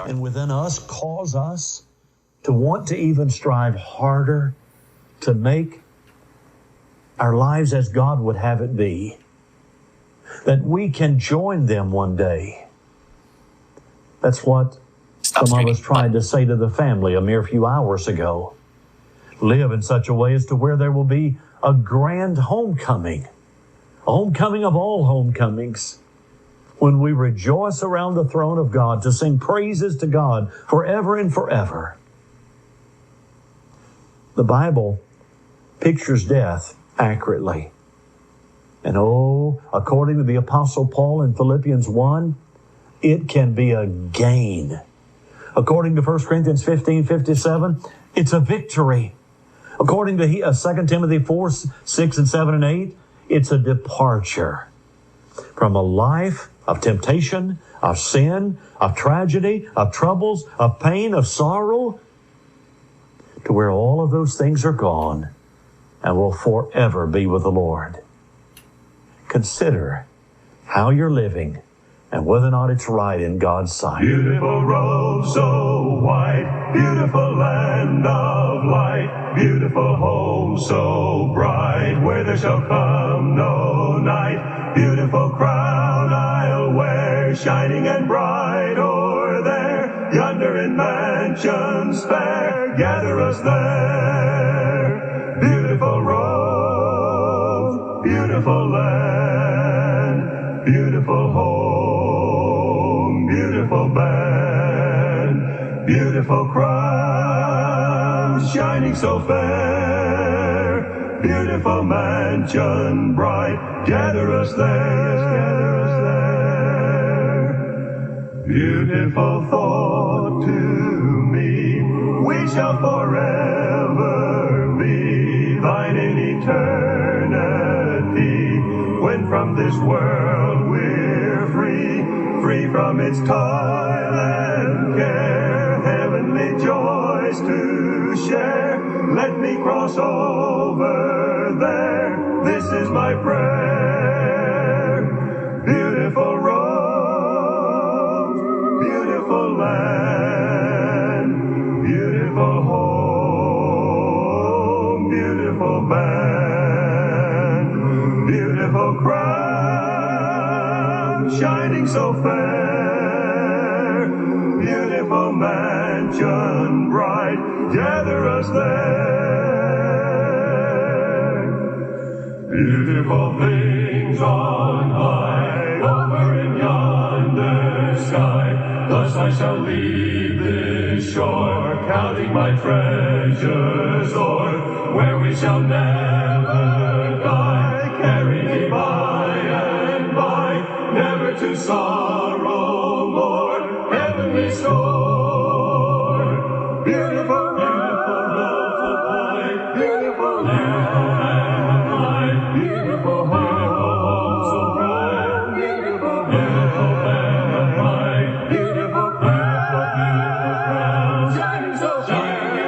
and within us cause us to want to even strive harder to make our lives as God would have it be, that we can join them one day. That's what some of us tried to say to the family a mere few hours ago. Live in such a way as to where there will be a grand homecoming, a homecoming of all homecomings, when we rejoice around the throne of God to sing praises to God forever and forever. The Bible pictures death accurately. And according to the Apostle Paul in Philippians 1, it can be a gain. According to 1 Corinthians 15:57, it's a victory. According to 2 Timothy 4, 6, and 7, and 8, it's a departure from a life of temptation, of sin, of tragedy, of troubles, of pain, of sorrow, to where all of those things are gone and will forever be with the Lord. Consider how you're living and whether or not it's right in God's sight. Beautiful robe so white, beautiful land of light, beautiful home so bright, where there shall come no night. Beautiful crown I'll wear, shining and bright o'er there, yonder in mansions fair, gather us there. Beautiful robe, beautiful land, beautiful home, beautiful band, beautiful crown, shining so fair, beautiful mansion bright, gather us there. Beautiful thought to me, we shall forever be thine in eternity, when from this world we're free, free from its toil and care, heavenly joys to share. Let me cross over there, this is my prayer. Beautiful road, beautiful land, beautiful home, beautiful band, beautiful crown, shining so fair, beautiful mansion bright, gather us there. Beautiful things on high, over in yonder sky, thus I shall leave this shore, counting my treasures o'er, where we shall never die, carry me by and by, never to sorrow more, heavenly store. Beautiful, beautiful roads of light, beautiful land of light, beautiful home so bright, beautiful, beautiful land of light, beautiful, beautiful, beautiful crown, shining so fair,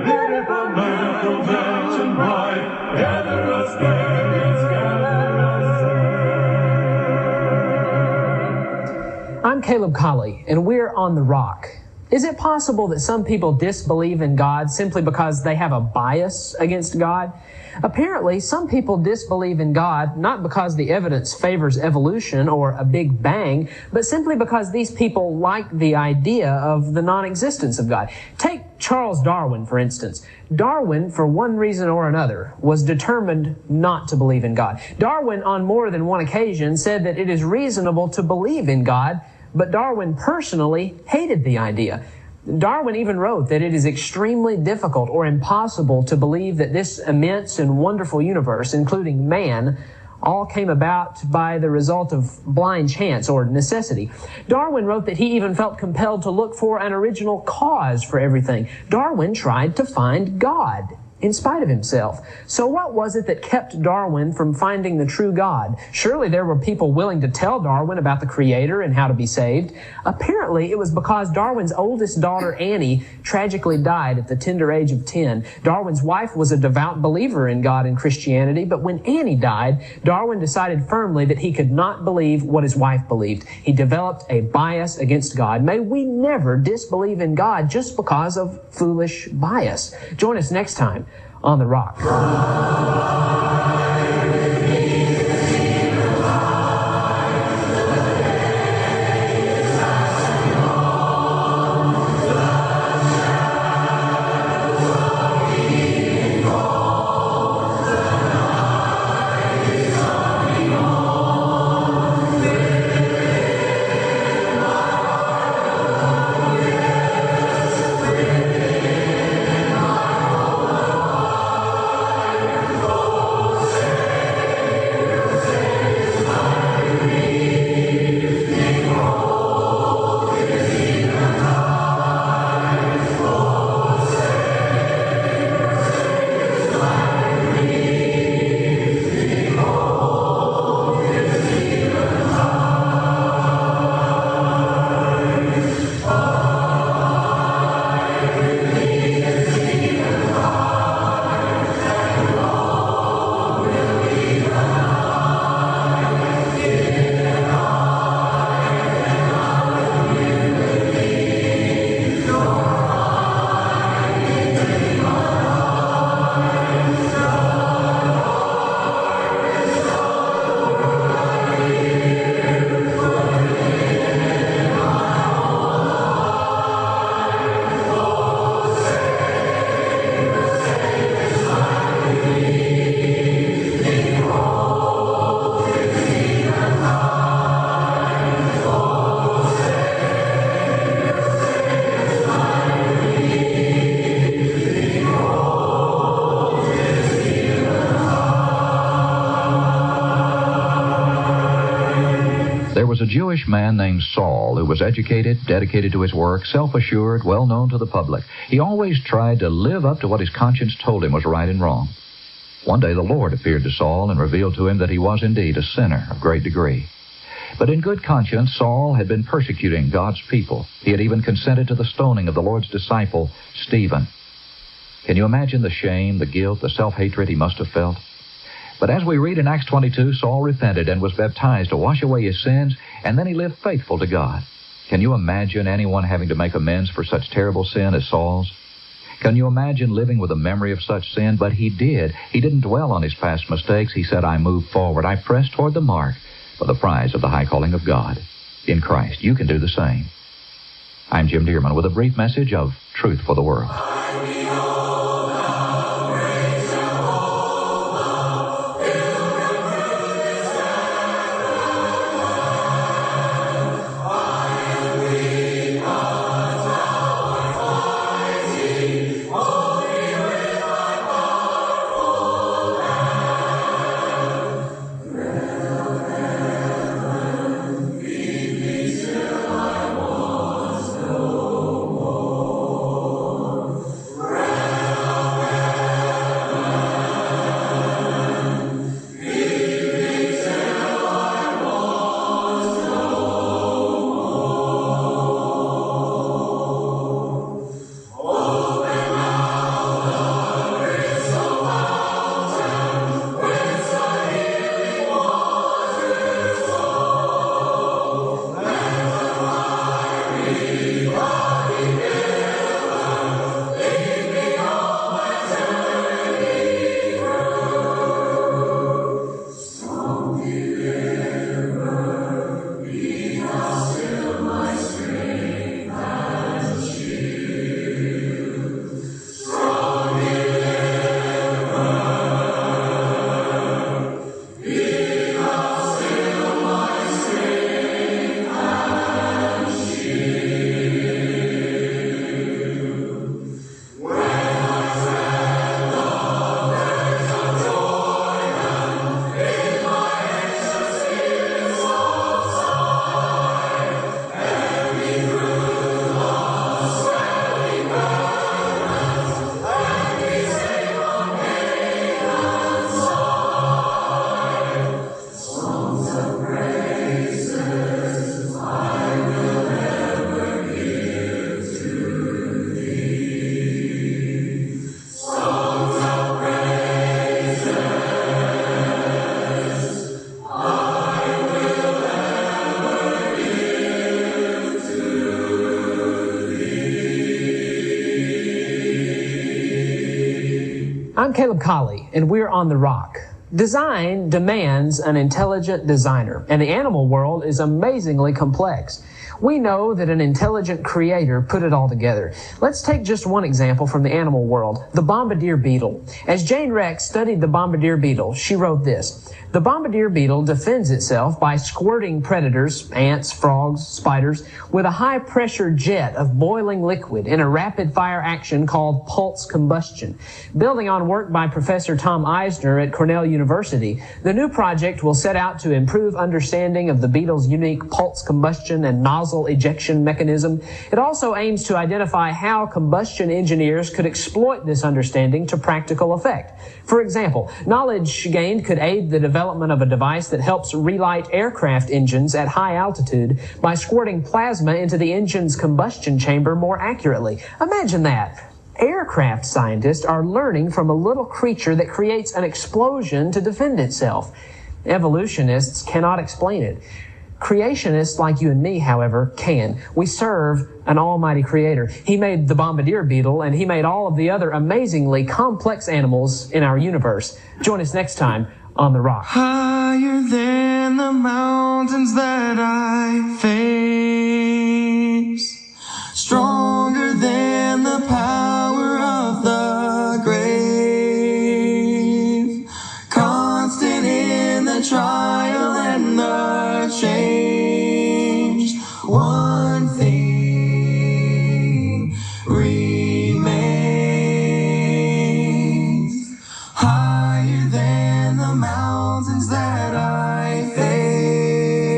beautiful mansion bright, gather us there, yes, gather us there. I'm Caleb Colley, and we're on The Rock. Is it possible that some people disbelieve in God simply because they have a bias against God? Apparently, some people disbelieve in God not because the evidence favors evolution or a big bang, but simply because these people like the idea of the non-existence of God. Take Charles Darwin, for instance. Darwin, for one reason or another, was determined not to believe in God. Darwin, on more than one occasion, said that it is reasonable to believe in God, but Darwin personally hated the idea. Darwin even wrote that it is extremely difficult or impossible to believe that this immense and wonderful universe, including man, all came about by the result of blind chance or necessity. Darwin wrote that he even felt compelled to look for an original cause for everything. Darwin tried to find God. in spite of himself. So what was it that kept Darwin from finding the true God? Surely there were people willing to tell Darwin about the Creator and how to be saved. Apparently, it was because Darwin's oldest daughter, Annie, tragically died at the tender age of 10. Darwin's wife was a devout believer in God and Christianity, but when Annie died, Darwin decided firmly that he could not believe what his wife believed. He developed a bias against God. May we never disbelieve in God just because of foolish bias. Join us next time on The Rock. There was a Jewish man named Saul who was educated, dedicated to his work, self-assured, well-known to the public. He always tried to live up to what his conscience told him was right and wrong. One day the Lord appeared to Saul and revealed to him that he was indeed a sinner of great degree. But in good conscience, Saul had been persecuting God's people. He had even consented to the stoning of the Lord's disciple, Stephen. Can you imagine the shame, the guilt, the self-hatred he must have felt? But as we read in Acts 22, Saul repented and was baptized to wash away his sins, and then he lived faithful to God. Can you imagine anyone having to make amends for such terrible sin as Saul's? Can you imagine living with a memory of such sin? But he did. He didn't dwell on his past mistakes. He said, I moved forward. I pressed toward the mark for the prize of the high calling of God in Christ. You can do the same. I'm Jim Dearman with a brief message of truth for the world. I'm Caleb Colley, and we're on The Rock. Design demands an intelligent designer, and the animal world is amazingly complex. We know that an intelligent creator put it all together. Let's take just one example from the animal world, the bombardier beetle. As Jane Rex studied the bombardier beetle, she wrote this: "The bombardier beetle defends itself by squirting predators, ants, frogs, spiders, with a high-pressure jet of boiling liquid in a rapid-fire action called pulse combustion." Building on work by Professor Tom Eisner at Cornell University, the new project will set out to improve understanding of the beetle's unique pulse combustion and nozzle ejection mechanism. It also aims to identify how combustion engineers could exploit this understanding to practical effect. For example, knowledge gained could aid the development of a device that helps relight aircraft engines at high altitude by squirting plasma into the engine's combustion chamber more accurately. Imagine that. Aircraft scientists are learning from a little creature that creates an explosion to defend itself. Evolutionists cannot explain it. Creationists like you and me, however, can. We serve an almighty creator. He made the bombardier beetle, and he made all of the other amazingly complex animals in our universe. Join us next time on The Rock. Higher than the mountains that I face, stronger than the power of the grave, constant in the trial and the change. One thing remains, higher than the mountains that I face,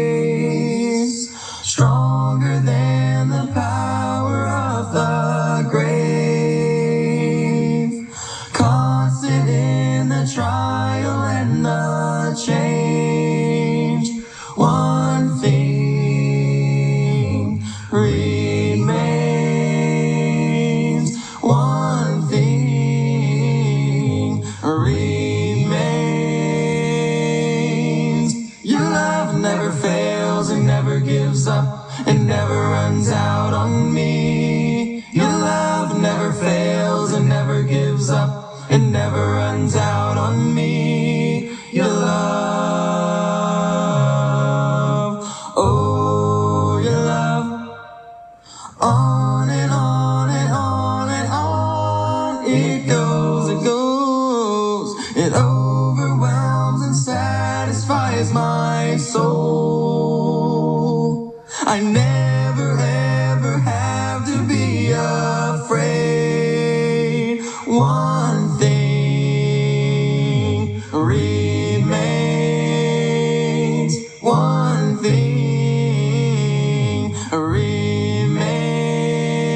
stronger than the power of the grave, constant in the trial and the change. One thing remains, one thing remains. Your love never fails and never gives up and never runs out on me. Your love never fails and never gives up and never runs out on me. Your love, oh, your love, on and on and on and on it goes, it goes. It overwhelms and satisfies my soul. I never ever have to be afraid. One thing remains, one thing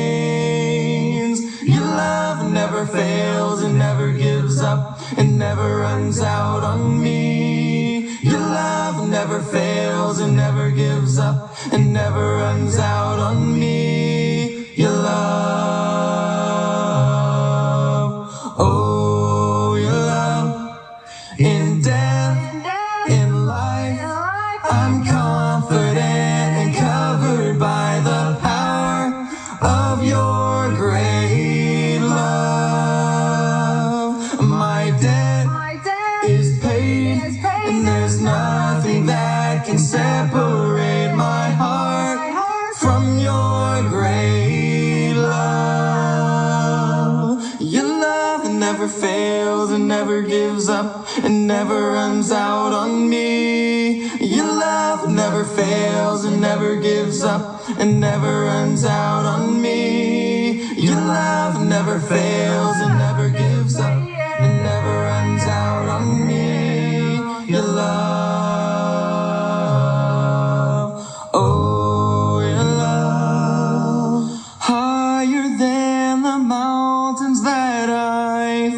remains. Your love never fails and never gives up and never runs out on me. Your love never fails and never gives up and never runs out on me. Your love, oh, your love, in death, in life, I'm confident and covered by the power of your great love. My debt is paid, and there's nothing that can separate my heart from your great love. Your love never fails and never gives up and never runs out on me. Your love never fails and never gives up and never runs out on me. Your love never fails and never gives up and never runs out on me. Your love, oh, your love, higher than the mountains that I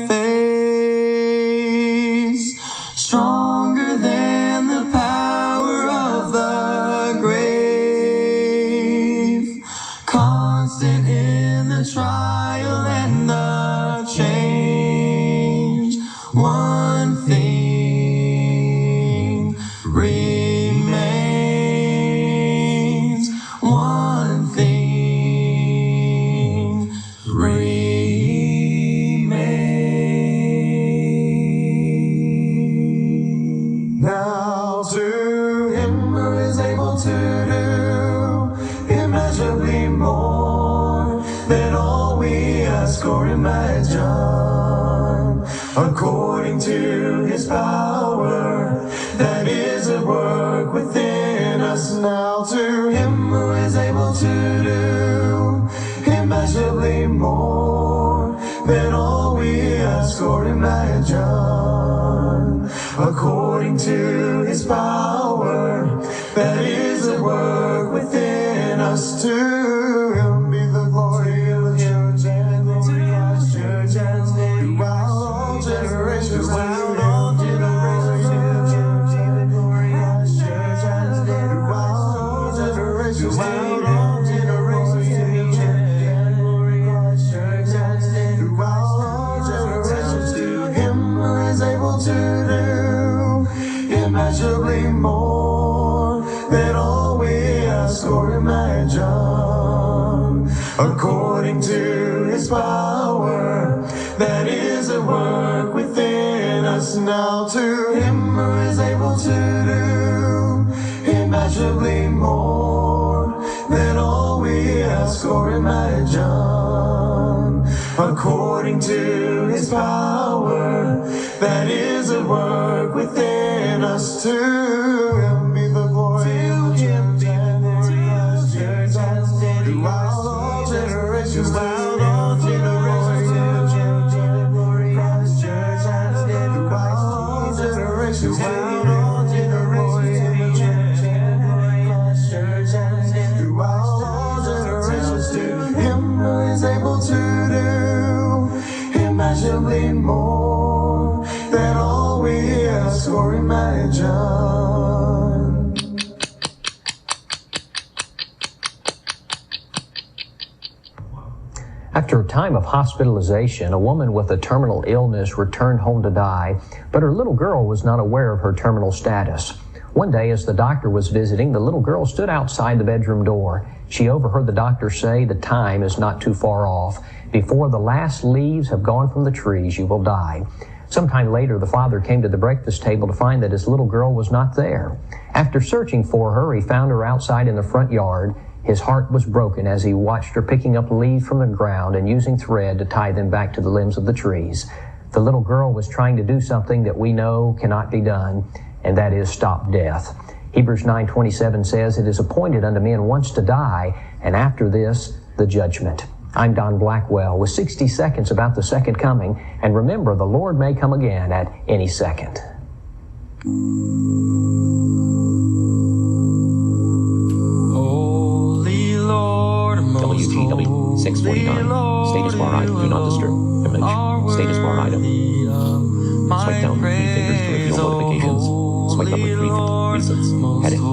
face, stronger than the power of the grave, constant in the trial and the change. One thing remains, one thing remains. imagine, according to his power that is at work within us now. To him who is able to do immeasurably more than all we ask or imagine, according to his power that is at work within us. To him be the glory of the church and the glorious church and throughout all generations, throughout all generations, the glorious church and throughout all generations, throughout all generations, the glorious church and throughout all generations. To him who is able to do immeasurably more than all we ask or imagine, according to his power that is at work within us now. To him who is able to do immeasurably more than all we ask or imagine, according to his power that is at work within us. To him be the glory of the church and the glorious church and throughout all generations, throughout all generations, the glorious church and throughout all generations, throughout all generations, the glorious church and throughout all generations. To him who is able to do immeasurably more than all we ask or imagine. After a time of hospitalization, a woman with a terminal illness returned home to die, but her little girl was not aware of her terminal status. One day, as the doctor was visiting, the little girl stood outside the bedroom door. She overheard the doctor say, "The time is not too far off. Before the last leaves have gone from the trees, you will die." Sometime later, the father came to the breakfast table to find that his little girl was not there. After searching for her, he found her outside in the front yard. His heart was broken as he watched her picking up leaves from the ground and using thread to tie them back to the limbs of the trees. The little girl was trying to do something that we know cannot be done, and that is stop death. Hebrews 9:27 says, "It is appointed unto men once to die, and after this, the judgment." I'm Don Blackwell with 60 seconds about the second coming, and remember, the Lord may come again at any second. Holy Lord, WGW 649. Status bar item. Do not disturb. Image. Status bar item. Swipe down 3 fingers to reveal notifications. Swipe up with 3 resets. Heading.